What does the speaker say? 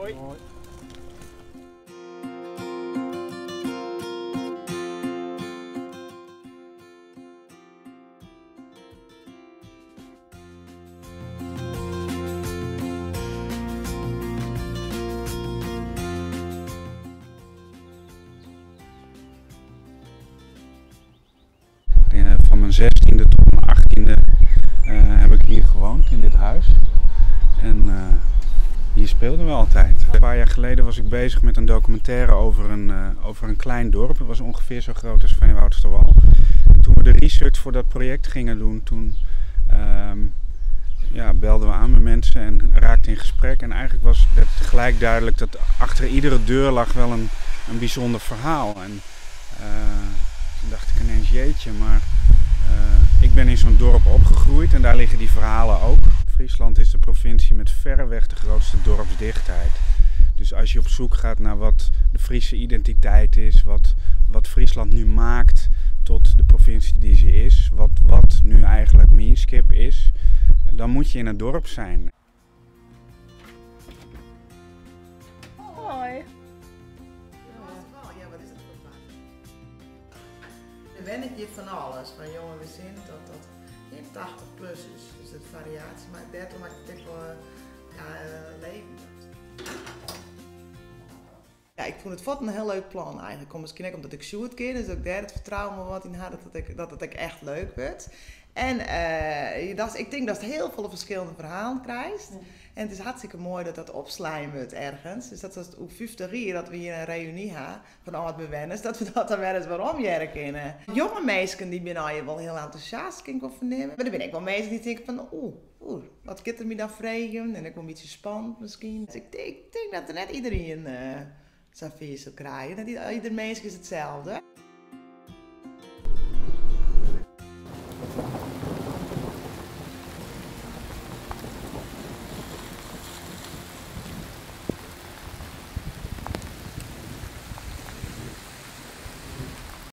Hoi. Hoi. Van mijn 16e tot mijn 18e heb ik hier gewoond, in dit huis. En hier speelden we altijd. Een paar jaar geleden was ik bezig met een documentaire over een klein dorp. Het was ongeveer zo groot als Veenwoudsterwal. En toen we de research voor dat project gingen doen, toen belden we aan met mensen en raakten in gesprek. En eigenlijk was het gelijk duidelijk dat achter iedere deur lag wel een bijzonder verhaal. En toen dacht ik ineens, jeetje, maar ik ben in zo'n dorp opgegroeid en daar liggen die verhalen ook. Friesland is de provincie met verreweg de grootste dorpsdichtheid. Dus als je op zoek gaat naar wat de Friese identiteit is, wat Friesland nu maakt tot de provincie die ze is, wat nu eigenlijk Minskip is, dan moet je in het dorp zijn. Hoi. Ja, wat is het voor vak? Er je van alles, van jonge gezin tot geen 80 plus is. Dus het variatie, maar daardoor maakt het echt wel leven. Ja, ik vond het een heel leuk plan eigenlijk. Misschien ook omdat ik shoot ken, dus ook daar het vertrouwen wat in had dat het echt leuk werd. En ik denk dat het heel veel verschillende verhalen krijgt. Ja. En het is hartstikke mooi dat dat opslijmen wordt ergens. Dus dat is ook 50 jaar dat we hier een reunie hebben van al het bewoners, dat we dat dan wel eens waarom jaren kennen. Jonge mensen die ben je wel heel enthousiast, kan ik wel vernemen. Maar dan ben ik wel mensen die denken van wat kan er me dan vragen? En ik wel een beetje spannend misschien. Dus ik denk dat er net iedereen zo'n feest zal krijgen. Dat ieder mens is hetzelfde.